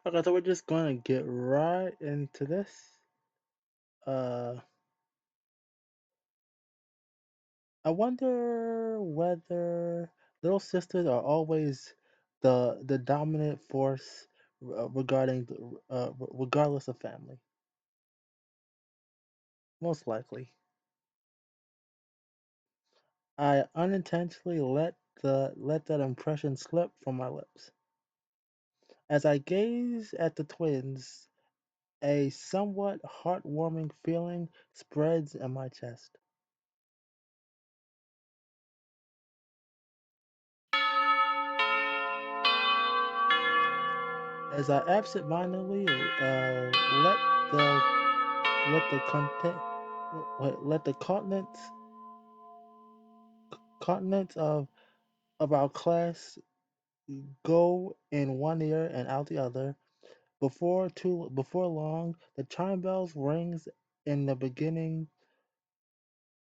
Okay, so we're just going to get right into this. Uh, I wonder whether little sisters are always the dominant force regardless of family. Most likely, I unintentionally let that impression slip from my lips. As I gaze at the twins, a somewhat heartwarming feeling spreads in my chest. As I absentmindedly the let the content let the continents of our class go in one ear and out the other. Before long, the chime bells rings in the beginning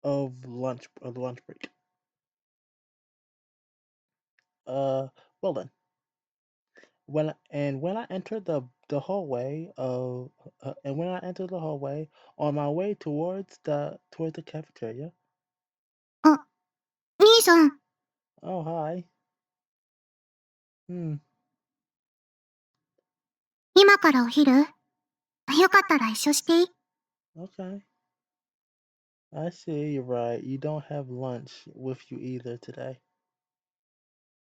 of the lunch break. Uh, well then, when I enter the hallway of and when I enter the hallway on my way towards the cafeteria. あ、兄さん、Oh hi. Hmm. 今からお昼よかったら一緒していい Okay. I see. You're right. You don't have lunch with you either today.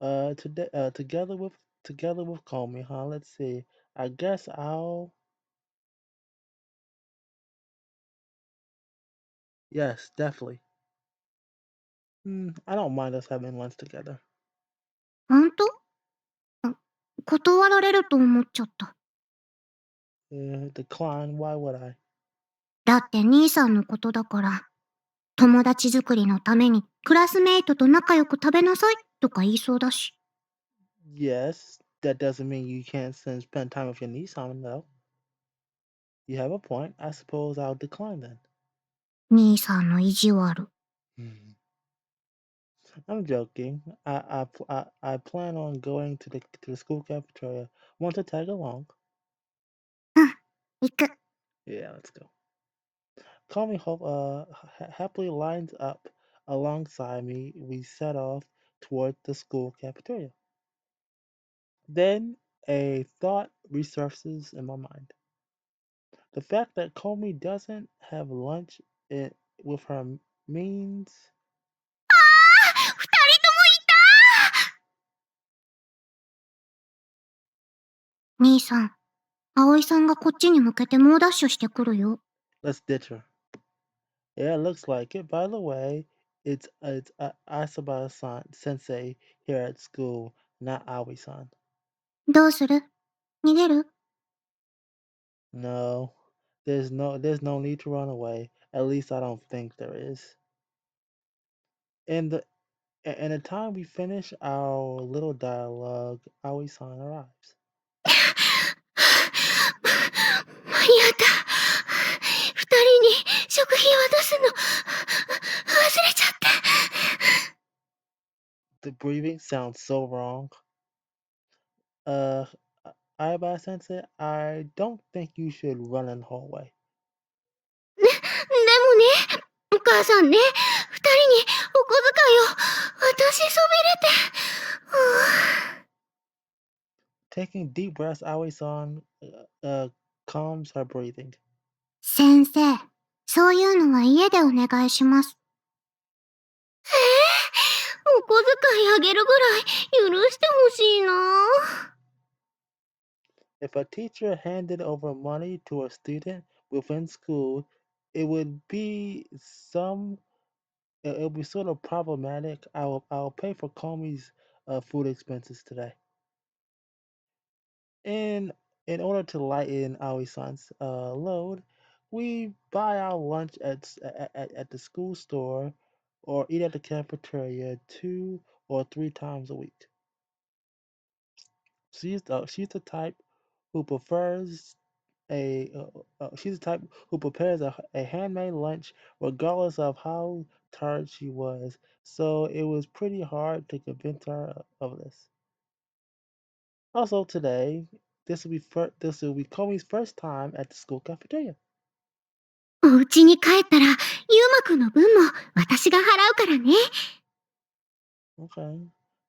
Today, together with Comey, huh? Let's see. I guess I'll. Yes, definitely. I don't mind us having lunch together. 本当あ断られると思っちゃった。Decline. Why would I? だって兄さんのことだから、友達作りのためにクラスメイトと仲良く食べなさいとか言いそうだし。Yes, that doesn't mean you can't spend time with your niece, though. You have a point. I suppose I'll decline then. 兄さんの意地悪。Hmm. I'm joking. I plan on going to the school cafeteria. Want to tag along? うん、行く。Yeah, let's go. Comey happily lines up alongside me. We set off toward the school cafeteria. Then a thought resurfaces in my mind. The fact that Comey doesn't have lunch with her means 二人ともいた兄さん、葵さんがこっちに向けて猛ダッシュしてくるよ。let's ditch her. Yeah, it looks like it. By the way, it's Asaba-san sensei here at school, not Aoi-san. どうする逃げる No, there's no need to run away. At least I don't think there is. In the in the time we finish our little dialogue, Aoi-san arrives. 間に合った。二人に食費渡すの忘れちゃって。The breathing sounds so wrong. Uh, Aiba Sensei, I don't think you should run in the hallway. でもね、お母さんね、二人にお小遣いを渡しそびれて。Taking deep breaths, Aoi-san calms her breathing. 先生、そういうのは家でお願いします。お小遣いあげるぐらい許してほしいな。If a teacher handed over money to a student within school, it would be it would be sort of problematic. I'll pay for Comey's food expenses today. In in order to lighten Aoi-san's load, we buy our lunch at the school store or eat at the cafeteria 2 or 3 times a week. She's the type who prefers she's the type who prepares a handmade lunch regardless of how tired she was. So it was pretty hard to convince her of this. Also today, this will be Komi's first time at the school cafeteria. お家に帰ったら、ゆうまくんの分も私が払うからね。Okay.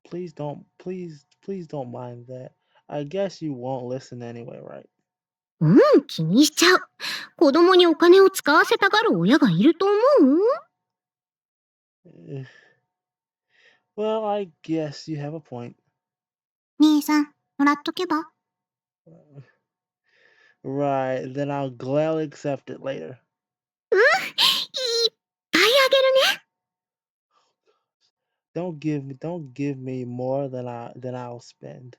Please don't mind that. I guess you won't listen anyway, right? うん、気にしちゃう。子供にお金を使わせたがる親がいると思う？ Eh, Well, I guess you have a point. 兄さん、もらっとけば？Right, then I'll gladly accept it later. いっぱいあげるね。Don't give me more than I'll spend.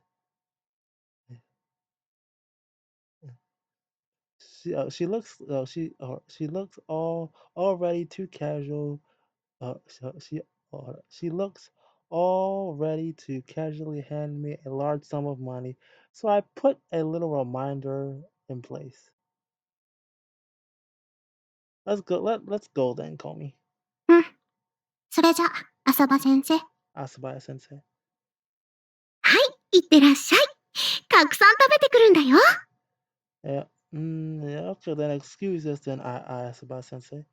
She looks already too casual. She looks all ready to casually hand me a large sum of money, so I put a little reminder in place. Let's go then, Comey. うん、それじゃ、浅葉先生。Asabaya Sensei. はい、いってらっしゃい。たくさん食べてくるんだよ。Yeah. Yeah, okay, then excuse us then, I Asabaya Sensei.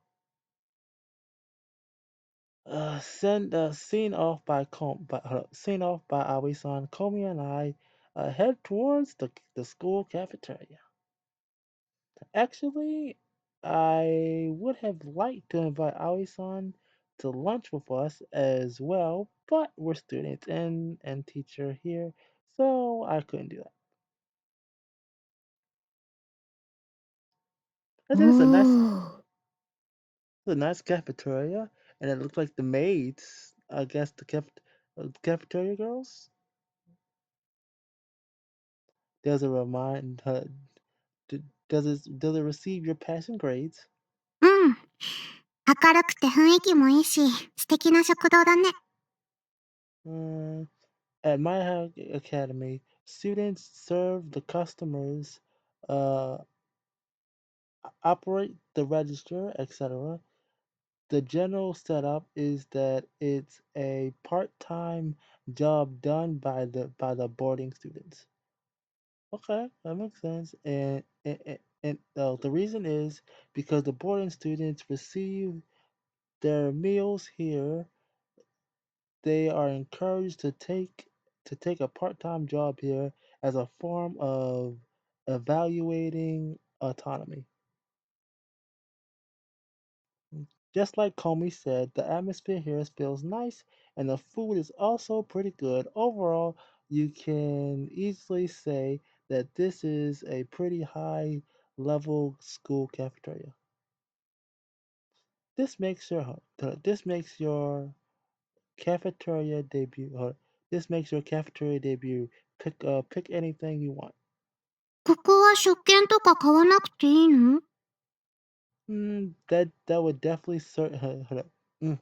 Seen off by Aoi-san, Komi and I head towards the school cafeteria. Actually, I would have liked to invite Aoi-san to lunch with us as well, but we're students and teacher here, so I couldn't do that. Iおthinkー。it's a nice cafeteria, and it looks like the maids, I guess cafeteria girls. Does it remind does it receive your passing grades? うん。明るくて雰囲気もいいし、素敵な食堂だね。Uh, at my academy, students serve the customers, uh, operate the register, etc. The general setup is that it's a part-time job done by the boarding students. Okay, that makes sense. And the reason is because the boarding students receive their meals here. They are encouraged to take a part-time job here as a form of evaluating autonomy. Just like Comey said, the atmosphere here feels nice and the food is also pretty good. Overall, you can easily say that this is a pretty high level school cafeteria. This makes your cafeteria debut. This makes your cafeteria debut. Pick anything you want. ここは食券とか買わなくていいの？That would definitely mm,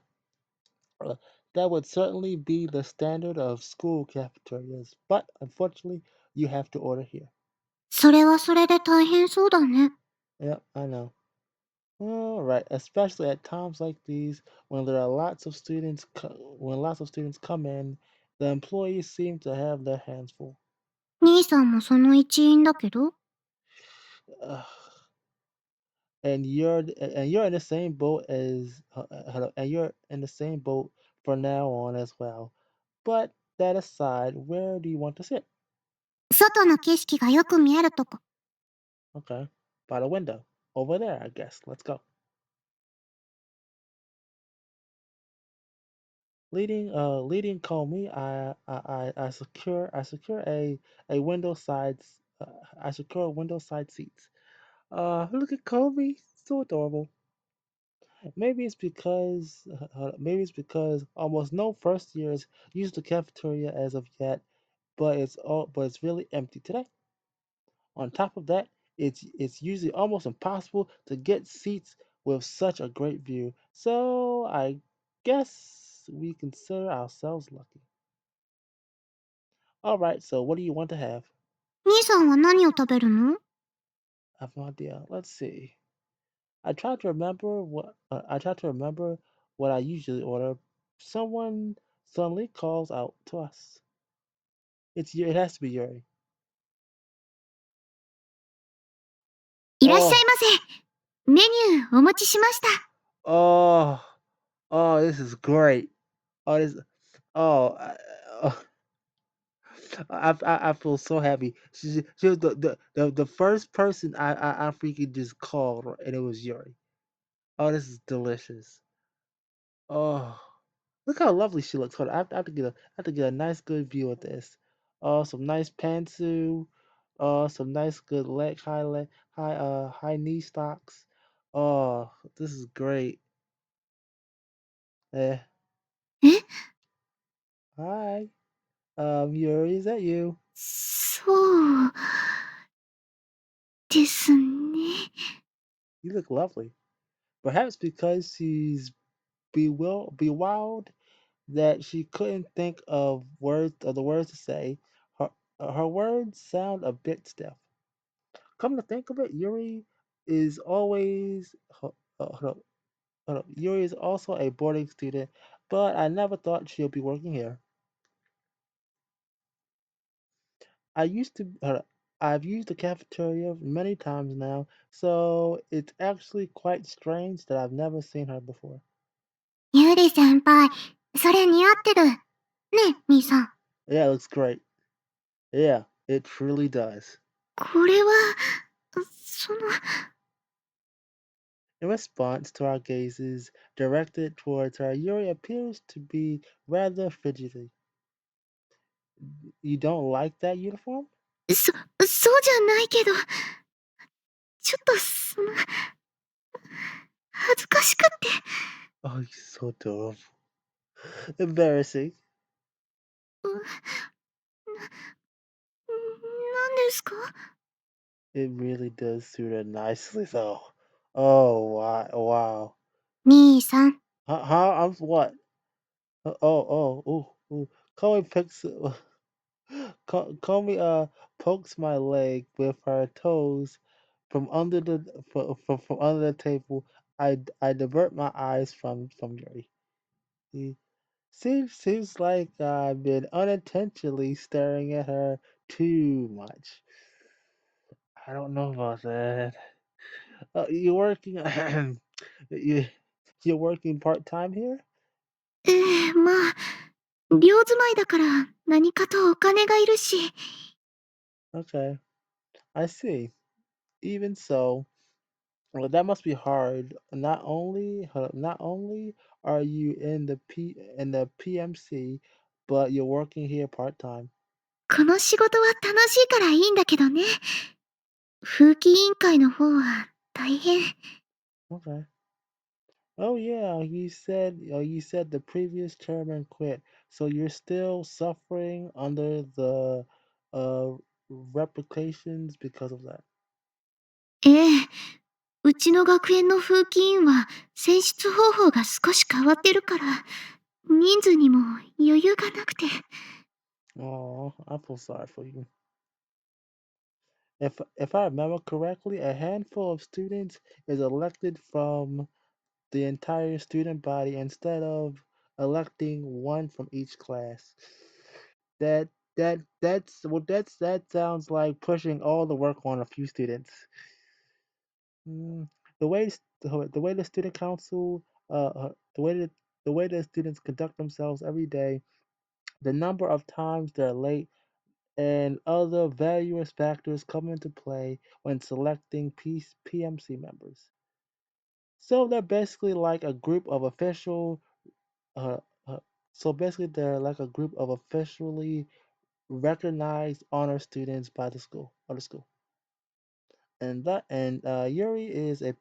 uh, that would certainly be the standard of school cafeterias, but unfortunately, you have to order here. それはそれで大変そうだね。Yep, I know. All right, especially at times like these when there are lots of students come in, the employees seem to have their hands full. 兄さんもその一員だけど。Ugh. And you're in the same boat as and you're in the same boat from now on as well. But that aside, where do you want to sit? 外の景色がよく見えるとこ。Okay, by the window over there, I guess. Let's go. Leading Comey, I secure a window sides I secure window side seats. Look at Comey, so adorable. Maybe it's because almost no first years use the cafeteria as of yet, but it's really empty today. On top of that, it's usually almost impossible to get seats with such a great view. So I guess we consider ourselves lucky. All right, so what do you want to have? 兄さんは何を食べるの？ I have no idea. Let's see. I try to remember what I usually order. Someone suddenly calls out to us. It has to be Yuri. いらっしゃい Oh, ませ。メニューお持ちしました。oh, oh, this is great. Oh, this, oh, oh, I feel so happy. She was the first person I freaking just called, and it was Yuri. Oh, this is delicious. Oh, look how lovely she looks. Hold on, I have to get a nice good view of this. Oh, some nice pantsu. Some nice good high knee stocks. Oh, this is great. Eh, え、hi. Yuri, is that you? そうですね。You look lovely. Perhaps because she's bewildered that she couldn't think of the words to say. Her her words sound a bit stiff. Come to think of it, Yuri is always hold up, hold up. Yuri is also a boarding student, but I never thought she'll be working here. I used to hold up. I've used the cafeteria many times now, so it's actually quite strange that I've never seen her before. ゆり先輩、それ似合ってる。ねえ、みーさん。Yeah, it looks great. Yeah, it truly does. これは、その、In response to our gazes directed towards her, Yuri appears to be rather fidgety. You don't like that uniform? そうじゃないけど、ちょっと恥ずかしくって。Oh, you're so adorable. Embarrassing. なんですか？ It really does suit her nicely, though. Oh, wow. Wow. みーさん。How I'm what? Ooh. Chloe picks, Comey pokes my leg with her toes from under from under the table. I divert my eyes from Yuri. He seems like I've been unintentionally staring at her too much. I don't know about that. You're working. you you're working part time here? ええ、まあ、寮住まいだから何かとお金がいるし。Okay, I see. Even so, well, that must be hard. Not only are you in the PMC, but you're working here part time. この仕事は楽しいからいいんだけどね。風紀委員会の方は大変。Okay. Oh yeah, you said the previous chairman quit, so you're still suffering under the uh replications because of that. ええ、うちの学園の風紀委員は選出方法が少し変わってるから、人数にも余裕がなくて。Oh, I feel sorry for you. If I remember correctly, a handful of students is elected from the entire student body instead of electing one from each class. That that sounds like pushing all the work on a few students. Mm, the way the student council the way the students conduct themselves every day, the number of times they're late, and other various factors come into play when selecting PMC members. So they're basically like a group of official. Uh, uh, so basically, they're like a group of officially recognized honor students by the school. Yuri is the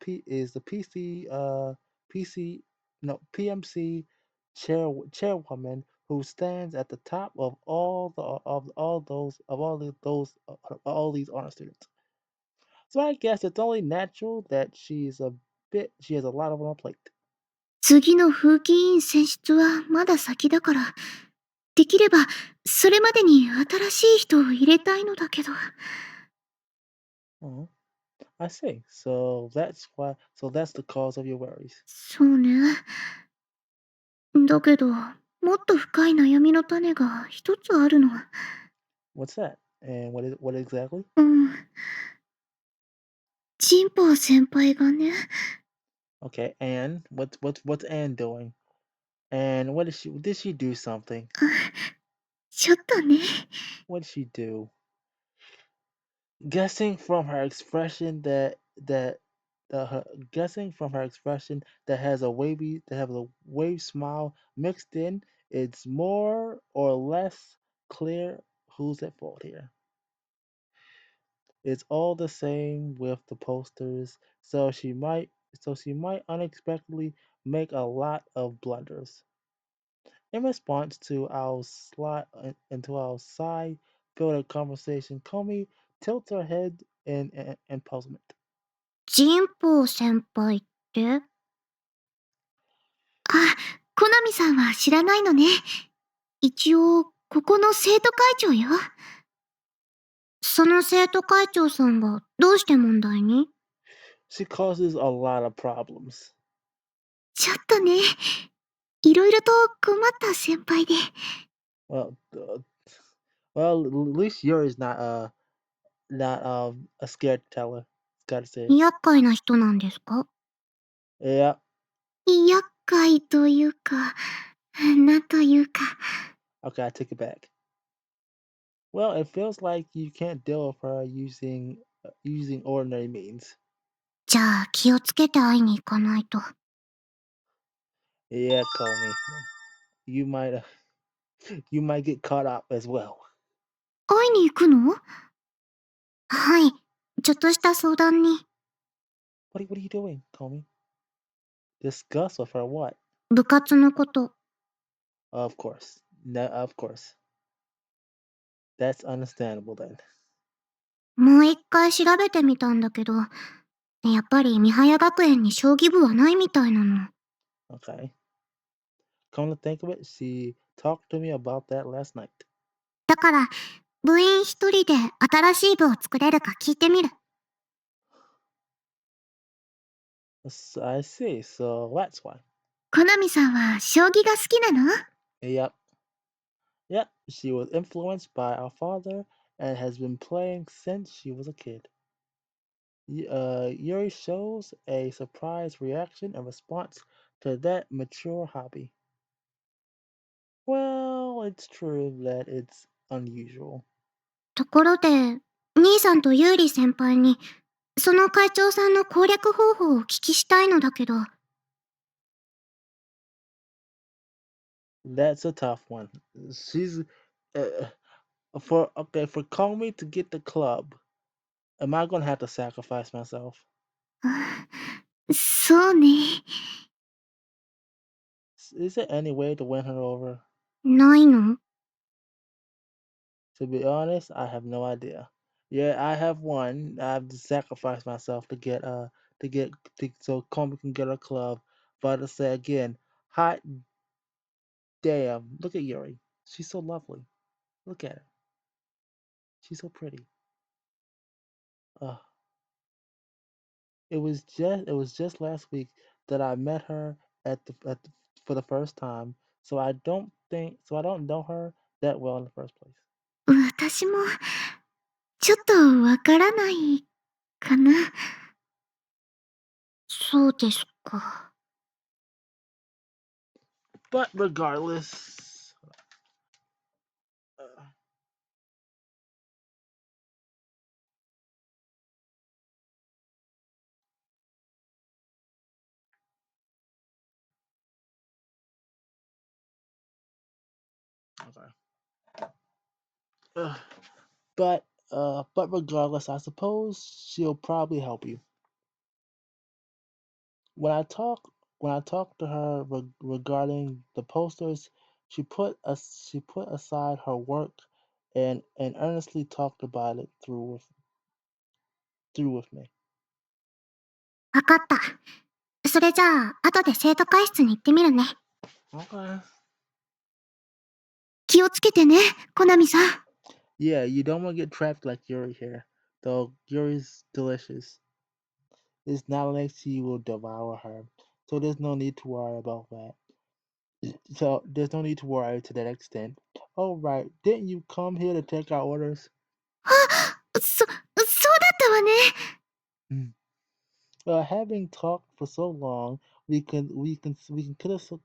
PC no PMC chairwoman who stands at the top of all these honor students. So I guess it's only natural that she has a lot of on her plate. 次の風紀委員選出はまだ先だから、できればそれまでに新しい人を入れたいのだけど。Oh, I see. So that's the cause of your worries. そうね。だけど、もっと深い悩みの種が一つあるの。What's that? And what exactly? うん。ジンポウ先輩がね。Okay, and what's Anne doing? And what did she do something? ちょっとね。What did she do? Guessing from her expression that her guessing from her expression that has a wave smile mixed in, it's more or less clear who's at fault here. It's all the same with the posters, so she might unexpectedly make a lot of blunders. In response to our side-filled conversation, Comey tilts her head in puzzlement. ジンポウ先輩って？あ、コナミさんは知らないのね。一応、ここの生徒会長よ。その生徒会長さんがどうして問題に？ She causes a lot of problems. ちょっとね、いろいろと困った先輩で。Well, at least Yuri's not a scared teller. Gotta say it. 厄介な人なんですか？Yeah. 厄介というか、なんというか。Okay, I take it back. Well, it feels like you can't deal with her using ordinary means. じゃあ気をつけて会いに行かないと。Yeah, Comey, you might you might get caught up as well. 会いに行くの？はい、ちょっとした相談に。What are you doing, Comey? Discuss with her what? 部活のこと。Of course. No, of course. That's understandable then. もう一回調べてみたんだけど、やっぱり三早学園に将棋部はないみたいなの。Okay. Come to think of it, she talked to me about that last night. だから、部員一人で新しい部を作れるか聞いてみる。I see. So that's why. コナミさんは将棋が好きなの？ Yep. Yep. She was influenced by our father and has been playing since she was a kid. Yuri shows a surprised reaction in response to that mature hobby. Well, it's true that it's unusual. ところで、兄さんとユーリ先輩に、その会長さんの攻略方法をお聞きしたいのだけど。That's a tough one. She's uh, for Comey to get the club. Am I gonna have to sacrifice myself? そうね。Is there any way to win her over? ないの？ To be honest, I have no idea. Yeah, I have one. I have to sacrifice myself to get so Comey can get her club. But to say again, hot damn! Look at Yuri. She's so lovely. Look at her. She's so pretty. Uh, it was just last week that I met her for the first time. So I don't know her that well in the first place. 私も、ちょっとわからないかな。そうですか。But regardless, uh, okay. Uh, but regardless, I suppose she'll probably help you. When I talk when I talked to her regarding the posters, she put aside her work and earnestly talked about it through with me. わかった。それじゃあ、後で生徒会室に行ってみるね。Okay. 気をつけてね、コナミさん。Yeah, you don't want to get trapped like Yuri here. Though Yuri's delicious. It's not like she will devour her. So there's no need to worry about that. So there's no need to worry to that extent. Oh right, didn't you come here to take our orders? あ、そうだったわね。Mm. Having talked for so long,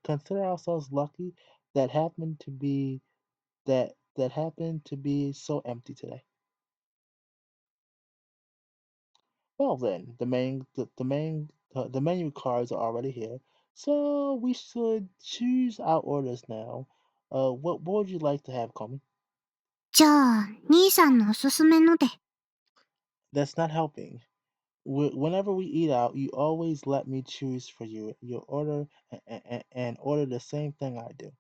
consider ourselves lucky that happened to be so empty today. Well then, the menu cards are already here, so we should choose our orders now. What would you like to have, Comey? じゃあ、兄さんのおすすめので。That's not helping. Whenever we eat out, you always let me choose for you your order and order the same thing I do.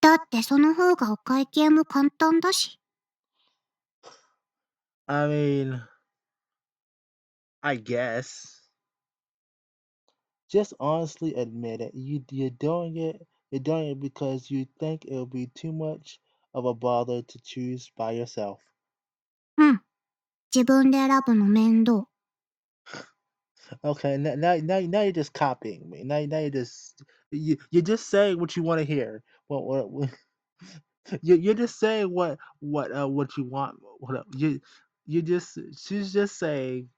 だってその方がお会計も簡単だし。I mean, I guess. Just honestly admit it. You're doing it because you think it'll be too much of a bother to choose by yourself. うん。自分で選ぶの面倒。Okay, now you're just copying me. Now you're just saying what you want to hear. What you're just saying what you want. You just she's just saying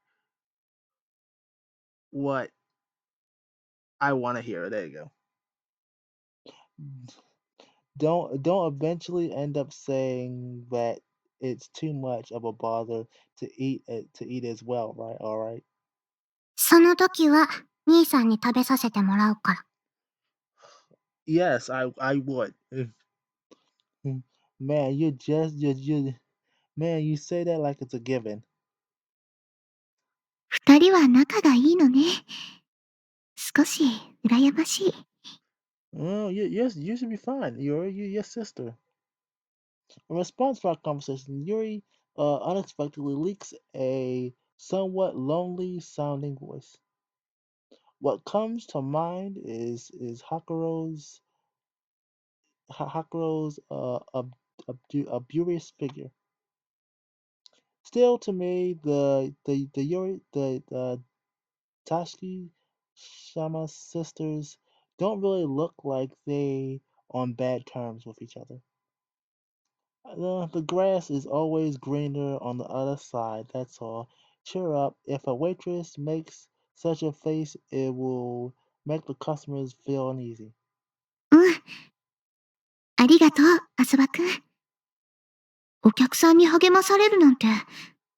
what I want to hear. There you go. Don't eventually end up saying that it's too much of a bother to eat as well, right? All right. その時は、兄さんに食べさせてもらうから。Yes, I would. Man, you man, you say that like it's a given. 二人は仲がいいのね。少し、羨ましい。Oh, you should be fine. You're your sister. In response to our conversation, Yuri unexpectedly leaks a somewhat lonely sounding voice. What comes to mind is Hakuro's aburious figure. Still, to me, the Yuri the Tashiki Shama sisters don't really look like they on bad terms with each other. The grass is always greener on the other side, that's all. Cheer up. If a waitress makes such a face, it will make the customers feel uneasy. うん。ありがとう、あそばくん。お客さんに励まされるなんて、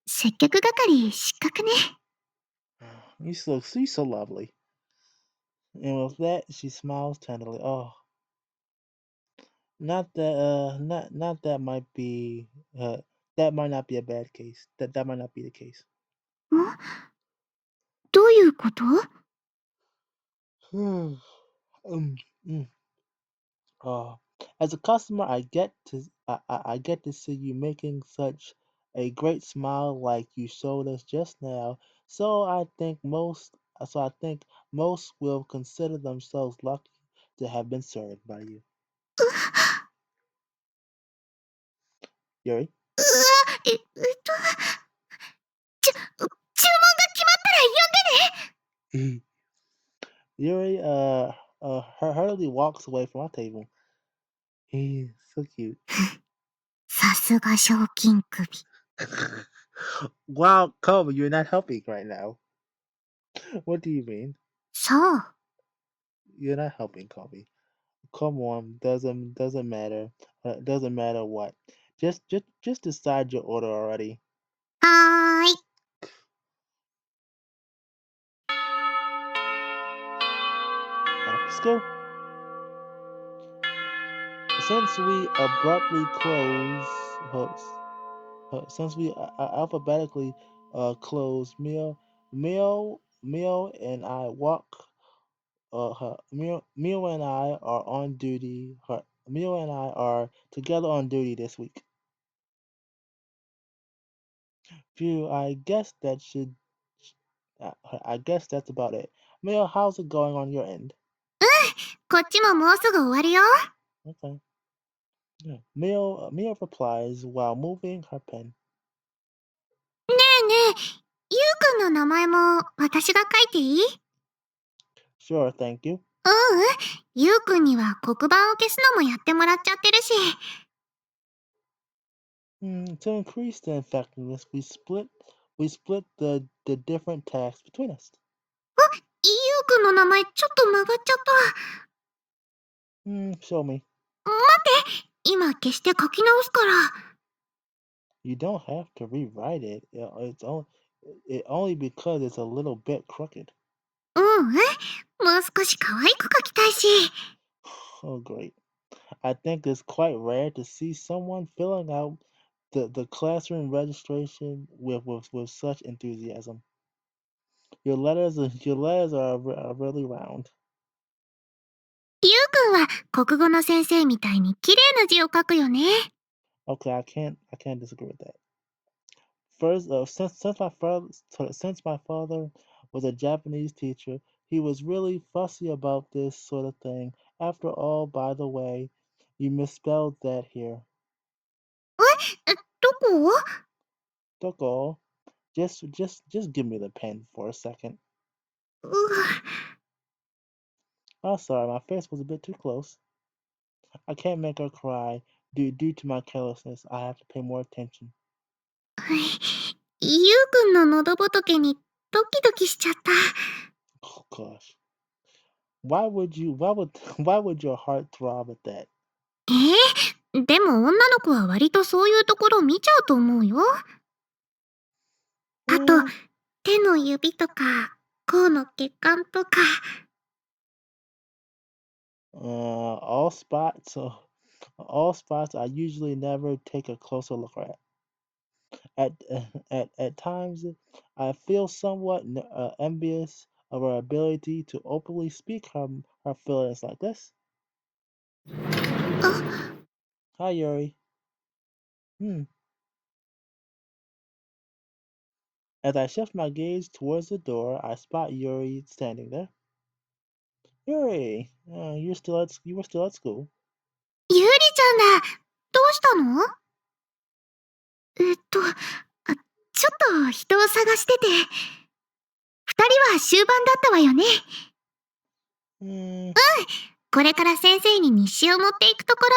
接客係失格ね。You so lovely. And with that, she smiles tenderly. Oh, not that might be that might not be a bad case. That might not be the case. どういうこと？ um, mm. Uh, as a customer, I get to see you making such a great smile like you showed us just now. So I think most will consider themselves lucky to have been served by you, う Yuri. わ、注文が決まったら呼んでね。Yuri hurriedly walks away from our table. He's so cute. さすが賞金首。Wow, Kobe, you're not helping right now. What do you mean? そう。You're not helping, Kobe. Come on, doesn't matter. Doesn't matter what. Just decide your order already. はーい。After school, since we abruptly close, since we alphabetically close, Mio and I walk. Mio and I are on duty. Mio and I are together on duty this week. Phew, I guess that's about it. Mio, how's it going on your end? こっちももうすぐ終わるよ。Okay. Yeah. Mio replies while moving her pen. ねえねえ、ゆうくんの名前も私が書いていい？Sure, thank you. ううん。ゆうくんには黒板を消すのもやってもらっちゃってるし。To increase the effectiveness, we split the different tasks between us. ゆうくんの名前ちょっと曲がっちゃった。Show me. 今消して書き直すから。You don't have to rewrite it. It only because it's a little bit crooked. うん、もう少し可愛く書きたいし。Oh, great. I think it's quite rare to see someone filling out the classroom registration with such enthusiasm. Your letters are really round. ゆうくんは国語の先生みたいに綺麗な字を書くよね。Okay, I can't disagree with that. First, since my father was a Japanese teacher, he was really fussy about this sort of thing. After all, by the way, you misspelled that here. どこ？ Doko, just give me the pen for a second. う Oh, sorry, my face was a bit too close. I can't make her cry due to my carelessness. I have to pay more attention. ゆうくんの喉仏にドキドキしちゃった。Oh gosh, why would your heart throb at that? でも女の子は割とそういうところ見ちゃうと思うよ。あと、Hmm, 手の指とか、甲の血管とか。all spots I usually never take a closer look at. At times, I feel somewhat envious of her ability to openly speak her feelings like this. あ、Hi, Yuri. Hmm. As I shift my gaze towards the door, I spot Yuri standing there. Yuri, you were still at school. ゆりちゃんだ。どうしたの？ちょっと人を探してて。二人は終盤だったわよね。Hmm. これから先生に日誌を持っていくところ。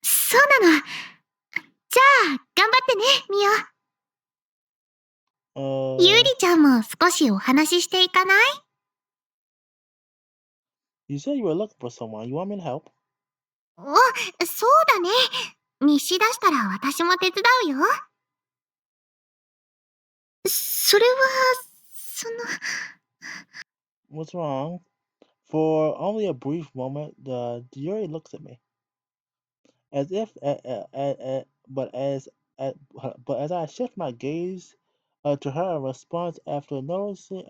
そうなの。じゃあ、頑張ってね、みお。ゆりUh, ちゃんも少しお話ししていかない？you said you were looking for someone. You want me to help? お、そうだね。日誌出したら私も手伝うよ。それは、その、What's wrong? For only a brief moment, the Yuri looks at me, as if, but as I shift my gaze to her in response after noticing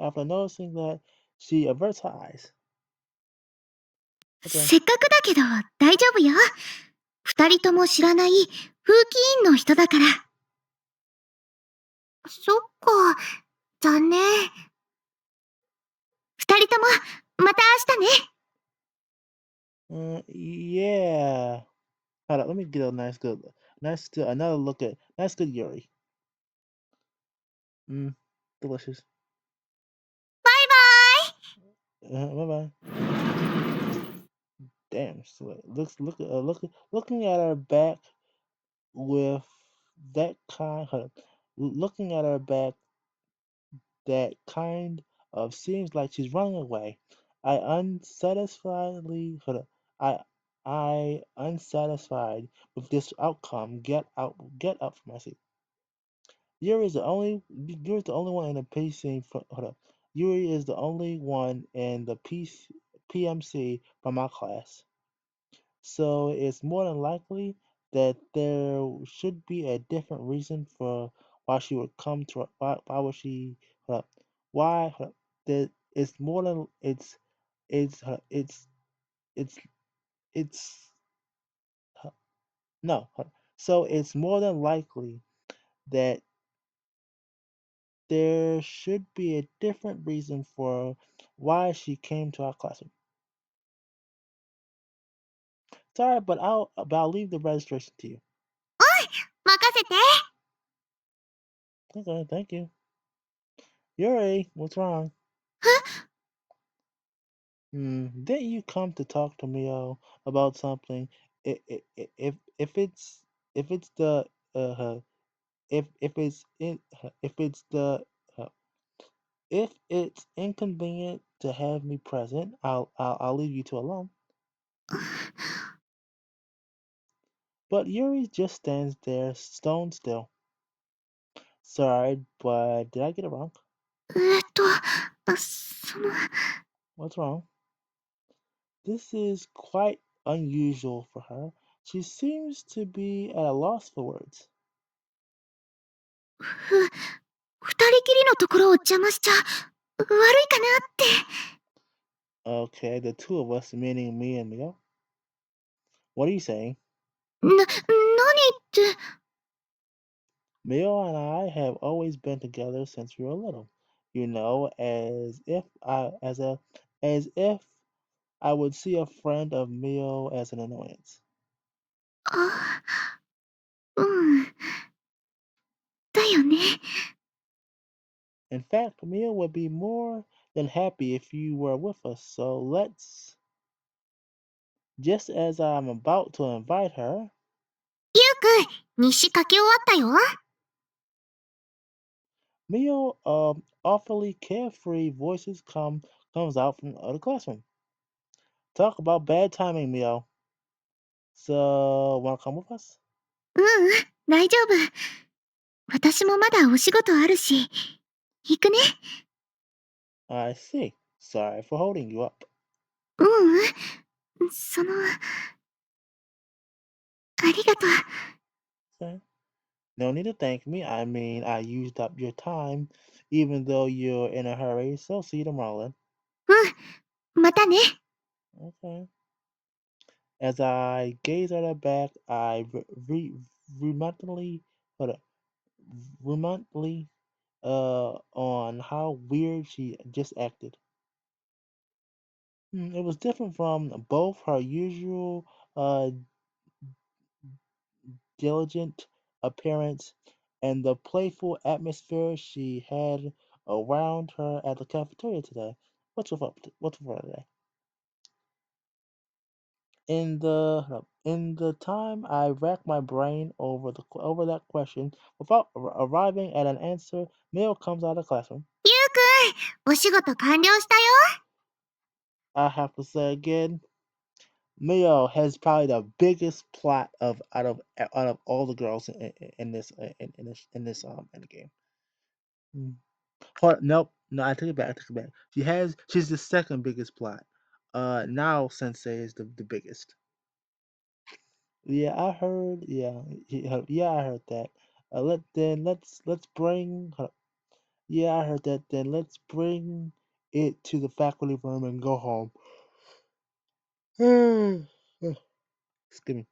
that she averts her eyes. Okay. せっかくだけど大丈夫よ。二人とも知らない風紀委員の人だから。そっか、残念。二人とも、また明日ね。Yeah. Hold on, let me get a another look at nice good Yuri. Mm, delicious. バイバイ。Bye bye. Damn, so looking at her back with that kind hold up. Looking at her back that kind of seems like she's running away. I unsatisfiedly hold up. I I unsatisfied with this outcome. Get up from my seat. Yuri's the only one in the pacing for hold up. Yuri is the only one in the PMC from my class. So it's more than likely that there should be a different reason for why she would come to why would she uh, why that it's more than it's it's it's uh, no so it's more than likely that there should be a different reason for why she came to our classroom. Sorry, but I'll leave the registration to you. 任せて。Okay, thank you. Yuri, what's wrong? Didn't you come to talk to me about something? If it's the if it's in if it's the uh, If it's inconvenient to have me present, I'll leave you two alone. But Yuri just stands there, stone still. Sorry, but did I get it wrong? その、What's wrong? This is quite unusual for her. She seems to be at a loss for words. 二人きりのところを邪魔しちゃ、悪いかなって。Okay, the two of us, meaning me and Mio. What are you saying? 何って。Mio and I have always been together since we were little. You know, as if I would see a friend of Mio as an annoyance. あ、うん。だよね。In fact, Mio would be more than happy if you were with us. So let's, just as I'm about to invite her, ゆうくん、日誌書き終わったよ。Mio, awfully carefree voices comes out from the classroom. Talk about bad timing, Mio. So, wanna come with us? うんうん、大丈夫。私もまだお仕事あるし。行くね。I see. Sorry for holding you up. ううん。ありがとう。Okay. No need to thank me. I mean, I used up your time, even though you're in a hurry. So see you tomorrow, then. うん、またね。Okay. As I gaze at her back, I remontly, hold up, remontly, on how weird she just acted. It was different from both her usual, uh, diligent appearance and the playful atmosphere she had around her at the cafeteria today. What's with her today? In the time I racked my brain over that question without arriving at an answer, Mio comes out of the classroom. ゆうくん、お仕事完了したよ。I have to say again, Mio has probably the biggest plot out of all the girls in this in the game. Mm. Nope, no, I take it back. I take it back. She's the second biggest plot. Now Sensei is the biggest. Yeah, I heard. Yeah, yeah, I heard that. Let's bring. Yeah, I heard that. Then let's bring it to the faculty room and go home. Excuse me.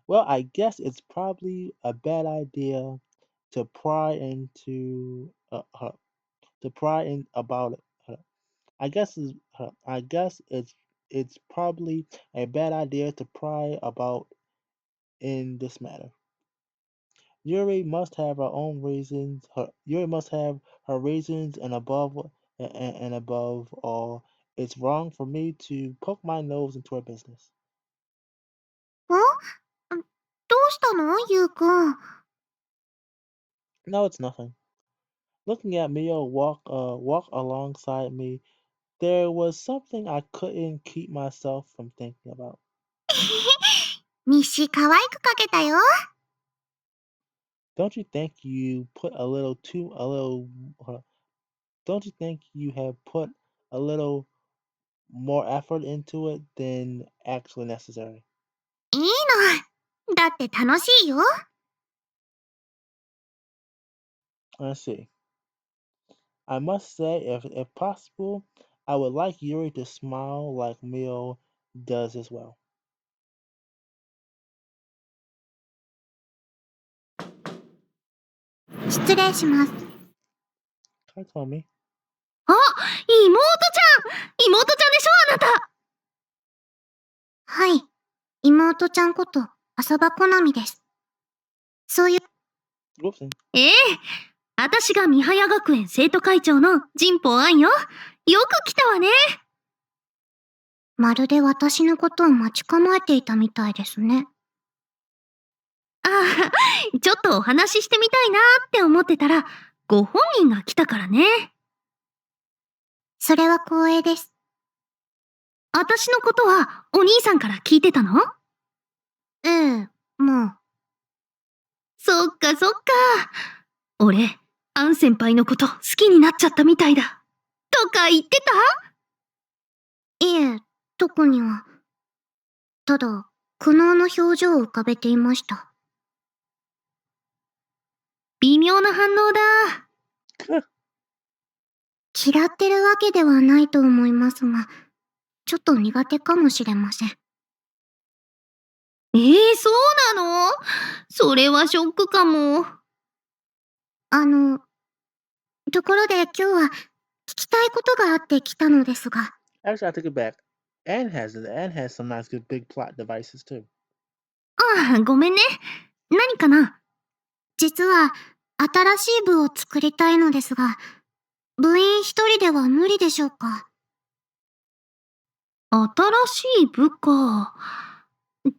Well, I guess it's probably a bad idea to pry into to pry in about it. I guess it's probably a bad idea to pry about in this matter. Yuri must have her own reasons. Yuri must have her reasons, and above all, it's wrong for me to poke my nose into her business. どうしたのゆうくん。No, it's nothing. Looking at Mio walk alongside me, there was something I couldn't keep myself from thinking about. 日誌可愛く書けたよ。Don't you think you put a little too a little? Don't you think you have put a little more effort into it than actually necessary? いいの。だって楽しいよ。I see. I must say, if possible, I would like Yuri to smile like Mio does as well. 失礼します。Can I call me? あ、妹ちゃん。妹ちゃんでしょあなた。はい。妹ちゃんこと浅場好みです。そういう。Whoopsie. ええ。私が三早学園生徒会長の神保杏よ。よく来たわね。まるで私のことを待ち構えていたみたいですね。ああ、ちょっとお話ししてみたいなって思ってたら、ご本人が来たからね。それは光栄です。私のことはお兄さんから聞いてたの？ええ、まあ。そっかそっか。俺、アン先輩のこと好きになっちゃったみたいだ。とか言ってた？いえ、特には。ただ、苦悩の表情を浮かべていました。微妙な反応だ。嫌ってるわけではないと思いますが、ちょっと苦手かもしれません。そうなの？それはショックかも。あの、ところで今日は聞きたいことがあって来たのですが。Actually, I take it back. Anne has it. Anne has some nice, good, big plot devices too. ああ、ごめんね。何かな？実は、新しい部を作りたいのですが、部員一人では無理でしょうか？新しい部か。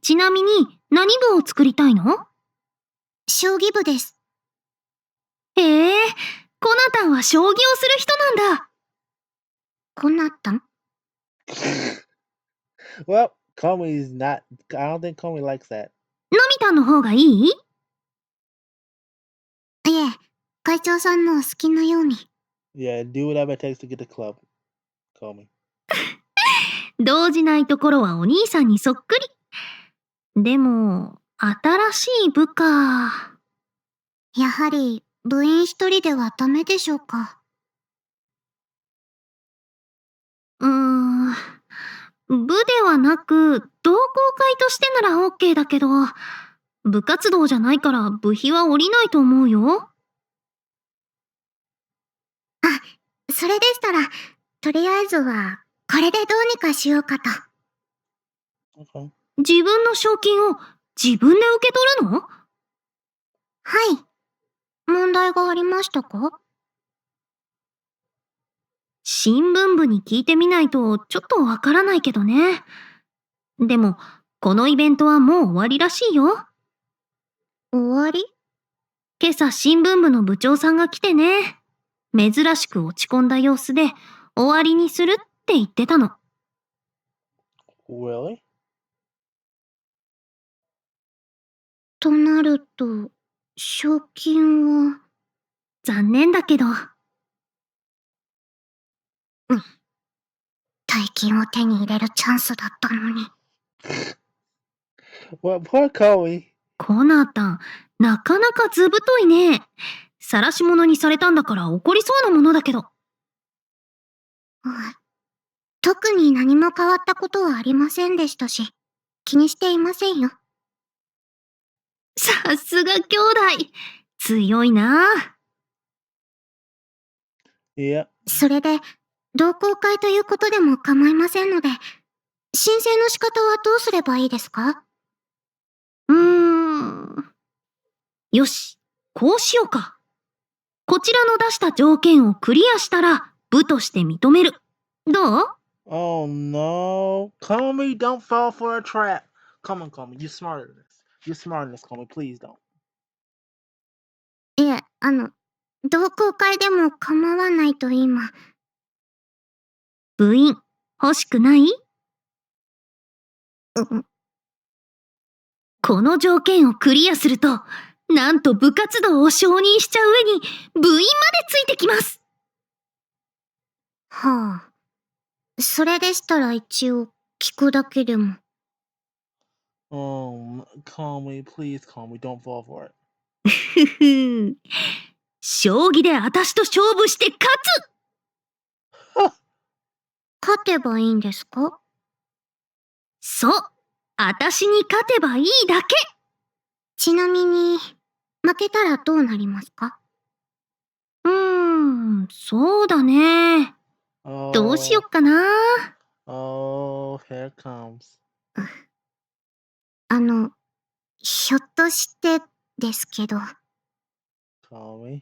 ちなみに、何部を作りたいの？将棋部です。へえ、コナタンは将棋をする人なんだ。コナタン？ Well, Comey is not. I don't think Comey likes that. のみたんの方がいい？いえ、会長さんのお好きなように。Yeah, do whatever it takes to get the club, Comey. 動じないところはお兄さんにそっくり。でも、新しい部か。やはり、部員一人ではダメでしょうか。部ではなく、同好会としてなら OK だけど、部活動じゃないから部費は下りないと思うよ。あ、それでしたら、とりあえずは、これでどうにかしようかと。Okay. 自分の賞金を自分で受け取るの？はい。問題がありましたか？新聞部に聞いてみないとちょっとわからないけどね。でも、このイベントはもう終わりらしいよ。終わり？今朝新聞部の部長さんが来てね。珍しく落ち込んだ様子で終わりにするって言ってたの。Really? となると、賞金は。残念だけど。うん。大金を手に入れるチャンスだったのに。Well, poor Comey. コナタン、なかなかずぶといね。晒し者にされたんだから怒りそうなものだけど。うん、特に何も変わったことはありませんでしたし、気にしていませんよ。さすが兄弟。強いな。Yep. それで、同好会ということでも構いませんので、申請の仕方はどうすればいいですか？よし、こうしようか。こちらの出した条件をクリアしたら、部として認める。どう？ Oh no. Comey, don't fall for a trap. Come on, Comey. You're smarter than this. You're smarter than this, Comey. Please don't. いえ、同好会でも構わないと今。部員、欲しくない？この条件をクリアすると、なんと部活動を承認しちゃう上に、部員までついてきます。はあ。それでしたら一応、聞くだけでも。Comey, please, Comey, don't fall for it. ふふ将棋で私と勝負して勝つ。勝てばいいんですか？そう。私に勝てばいいだけ。ちなみに、負けたらどうなりますか？そうだね。どうしよ Oh, っかな。oh, here it comes. あの、ひょっとしてですけど。Comey.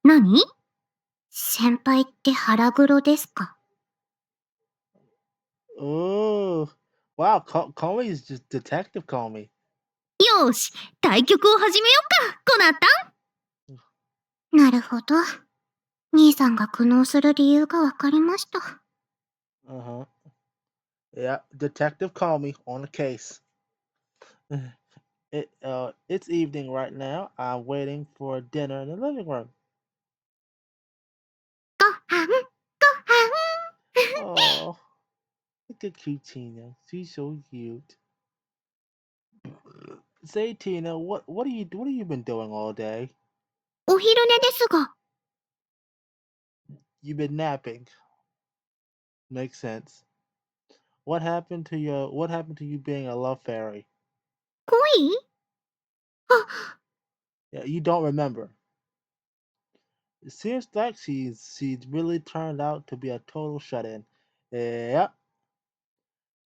何？先輩って腹黒ですか？Ooh. Wow, Comey is just Detective Comey. よーし、対局を始めようか、コナタン。なるほど。兄さんが苦悩する理由がわかりました。Uh huh. Yeah, Detective call me on the case. It's evening right now. I'm waiting for dinner in the living room. ごはん、ごはん。Oh, look at cute Tina. She's so cute. Say Tina, what have you been doing all day? お昼寝ですが。You've been napping. Makes sense. What happened to you being a love fairy? 恋あ、Yeah, you don't remember. It seems like she's really turned out to be a total shut-in. Yep,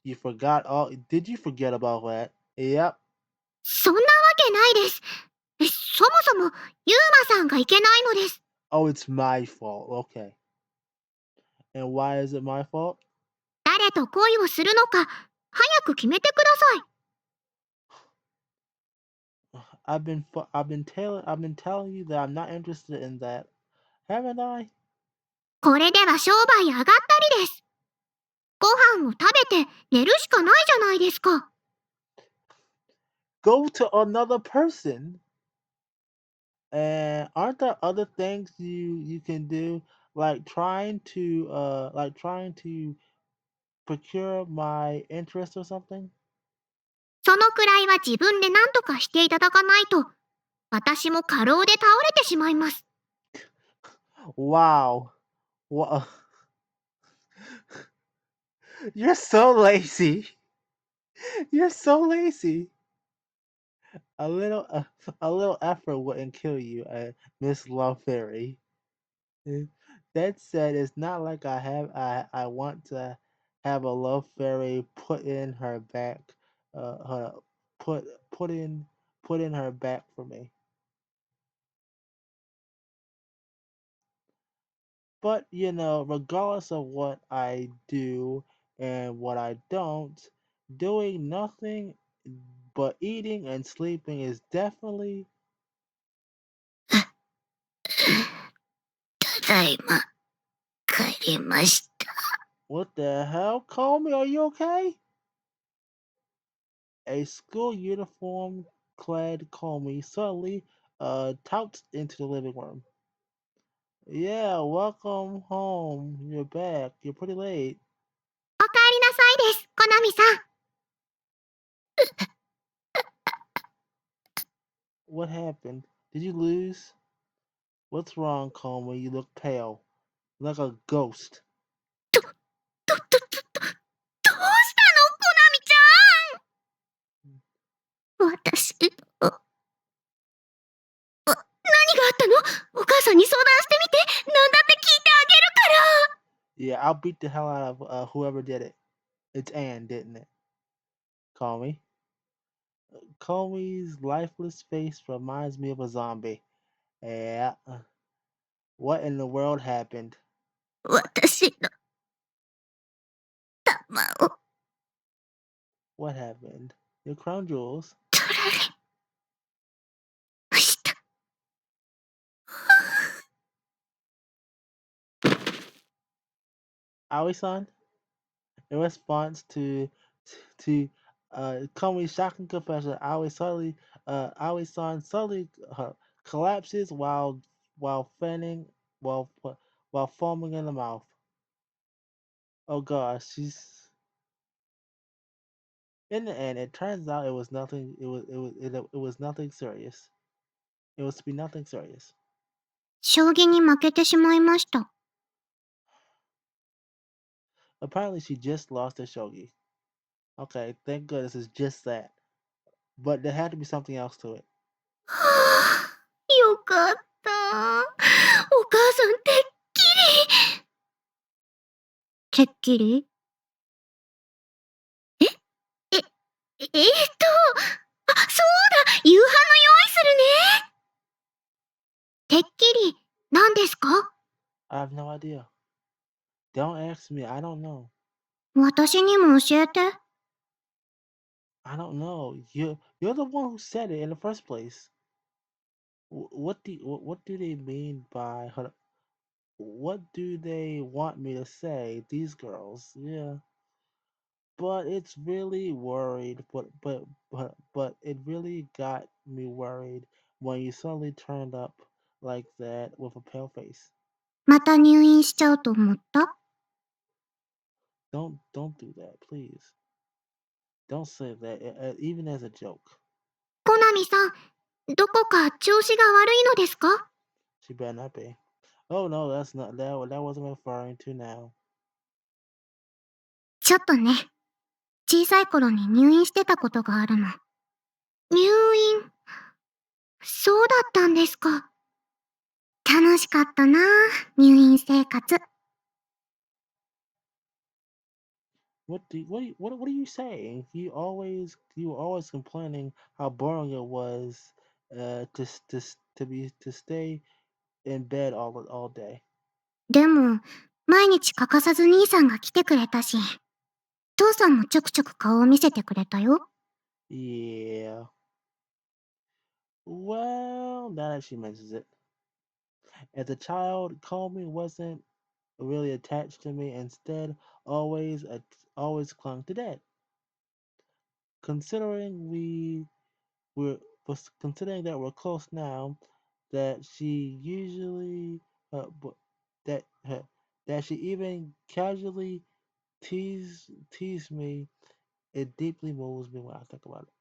you forgot all. Did you forget about that? Yep. そんなわけないです。そもそも、ユーマさんがいけないのです。Oh, it's my fault. Okay. And why is it my fault? 誰と恋をするのか、早く決めてください。I've been telling you that I'm not interested in that, haven't I? これでは商売上がったりです。ご飯を食べて寝るしかないじゃないですか。Go to another person. And aren't there other things you can do, like trying to procure my interest or something? そのくらいは自分で何とかしていただかないと、私も過労で倒れてしまいます。Wow. Wow. You're so lazy. You're so lazy. A little a little effort wouldn't kill you, Miss Love Fairy. Eh, That said, it's not like I want to have a love fairy put in her back, her put put in put in her back for me. But regardless of what I do and what I don't, doing nothing but eating and sleeping is definitely. ただいま、帰りました。What the hell? Call me, are you okay? A school uniform clad Comey suddenly touts into the living room. Yeah, welcome home. You're back. You're pretty late. おかえりなさいです、コナミさん。What happened? Did you lose? What's wrong, Comey? You look pale. Like a ghost. どうしたの、コナミちゃん。私、何があったの？お母さんに相談してみて。なんだって聞いてあげるから。Yeah, I'll beat the hell out of whoever did it. It's Anne, didn't it? Comey. Comey's lifeless face reminds me of a zombie. Yeah. What in the world happened? 私の玉を What happened? Your crown jewels? 取られました。Aoi-san? In response to Komi's shocking confession, Aoi-san suddenly collapses while fanning while while foaming in the mouth. Oh gosh, she's in the end. It turns out it was nothing. It was nothing serious. It was to be nothing serious. 将棋に負けてしまいました。Apparently, she just lost her shogi. Okay, thank goodness it's just that. But there had to be something else to it. はあ、よかった。お母さんてっきり。てっきりえ、あ、そうだ、夕飯の用意するね。てっきり、何ですか？ I have no idea. Don't ask me. I don't know. 私にも教えて。I don't know. You're the one who said it in the first place. What do they mean by what do they want me to say? These girls, yeah. But it's really worried. But it really got me worried when you suddenly turned up like that with a pale face. また入院しちゃうと思った？ Don't do that, please. Don't say that, even as a joke. コナミさん、どこか調子が悪いのですか？ She better not be. Oh no, that's not that. That wasn't referring to now. ちょっとね、小さい頃に入院してたことがあるの。入院、そうだったんですか。楽しかったな、入院生活。What are you saying? You were always complaining how boring it was, to stay in bed all day. でも、毎日欠かさず兄さんが来てくれたし、父さんもちょくちょく顔を見せてくれたよ。Yeah. Well, now that she mentions it, as a child, Comey wasn't really attached to me. Instead, always always clung to Dad. Considering considering that we're close now, that she usually bu- that that she even casually tease me, it deeply moves me when I think about it.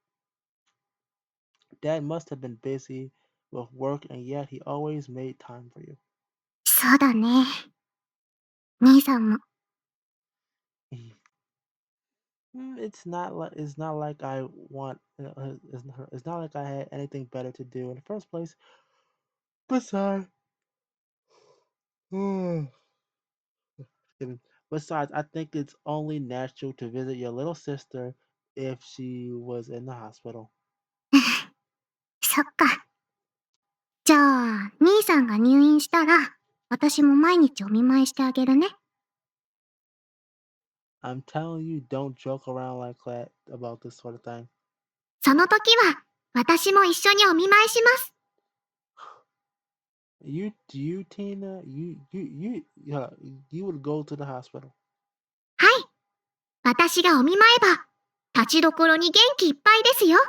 Dad must have been busy with work, and yet he always made time for you. そうだね。兄さんも。It's not like I want. It's not like I had anything better to do in the first place. Besides, besides, I think it's only natural to visit your little sister if she was in the hospital. そっか。じゃあ、兄さんが入院したら、私も毎日お見舞いしてあげるね。I'm telling you, don't joke around like that about this sort of thing. その時は、私も一緒にお見舞いします。Tina, yeah, you would go to the hospital. はい。私がお見舞えば、立ちどころに元気いっぱいですよ。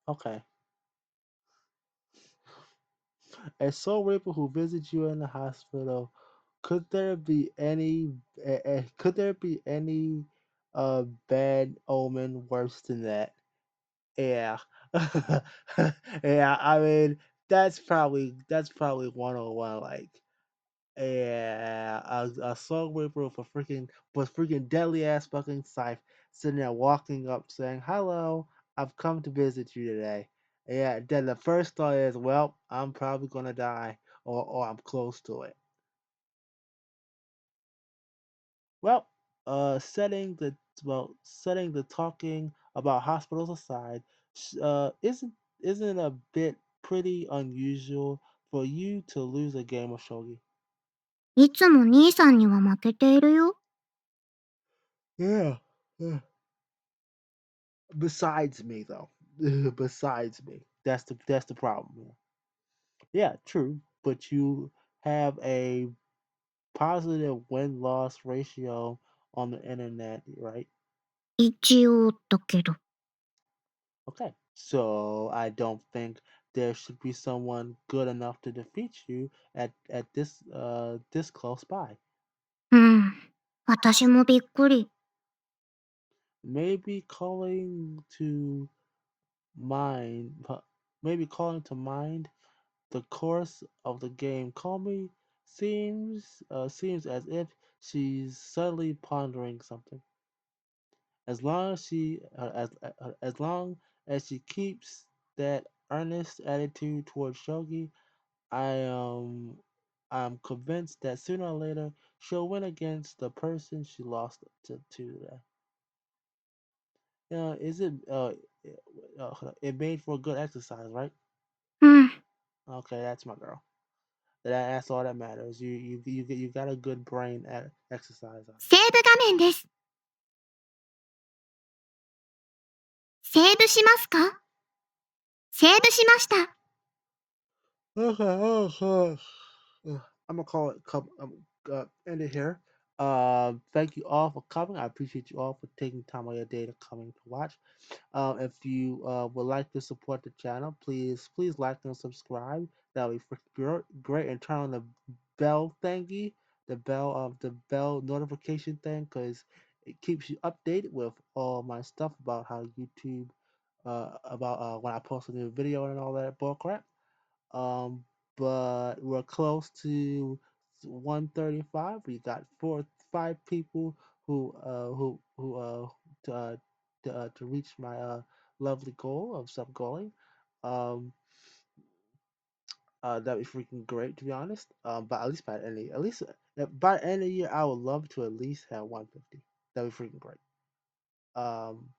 Okay. As Soul Reaper who visits you in the hospital, could there be any could there be any bad omen worse than that? Yeah. Yeah, I mean that's probably 101, like, yeah, a Soul Reaper with freaking deadly ass fucking scythe sitting there walking up saying, "Hello, I've come to visit you today." Yeah, then the first thought is, well, I'm probably gonna die, or I'm close to it. Well, setting the talking about hospitals aside, isn't a bit pretty unusual for you to lose a game of shogi? いつも兄さんには負けているよ。Yeah. Yeah. Besides me, though. Besides me, that's the problem. Yeah, true, but you have a positive win loss ratio on the internet, right? 一応だけど。Okay, so I don't think there should be someone good enough to defeat you at this close by. うん。私もびっくり。Maybe mind, maybe calling to mind the course of the game. Comey seems as if she's subtly pondering something. As long as she keeps that earnest attitude towards Shogi, I am I'm convinced that sooner or later she'll win against the person she lost to today. Is it it made for good exercise, right? うん。Okay, that's my girl. That's all that matters. You got a good brain at exercise on セーブ画面です。ブしますか？セーブしました。Okay, okay. I'm gonna call it end it here. Thank you all for coming. I appreciate you all for taking time out of your day to coming to watch. If you would like to support the channel, please like and subscribe. That would be great. And turn on the bell thingy, the bell notification thing, because it keeps you updated with all my stuff about how YouTube, about when I post a new video and all that bull crap. Um, but we're close to 135. We got 5 people to to reach my lovely goal of sub goaling. Um, that'd be freaking great to be honest. But at least by the end of the year, I would love to at least have 150. That'd be freaking great. Um,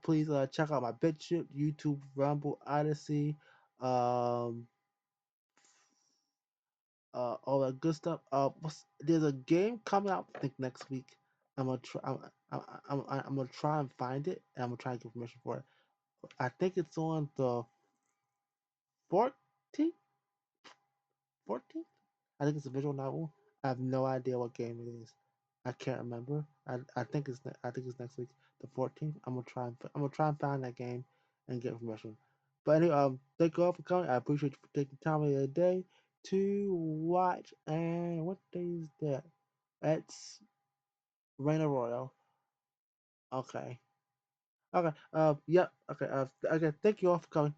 please check out my BitChute, YouTube, Rumble, Odyssey. Um, all that good stuff. There's a game coming out I think next week. I'm gonna try. I'm gonna try and find it, and I'm gonna try and get permission for it. I think it's on the 14th. 14th. I think it's a visual novel. I have no idea what game it is. I can't remember. I think it's next week, the 14th. I'm gonna try and find that game and get permission. But anyway, thank you all for coming. I appreciate you for taking time of your day to watch. And what day is that? That's Reign Royal. Okay. Okay. Yep. Okay. Okay. Thank you all for coming.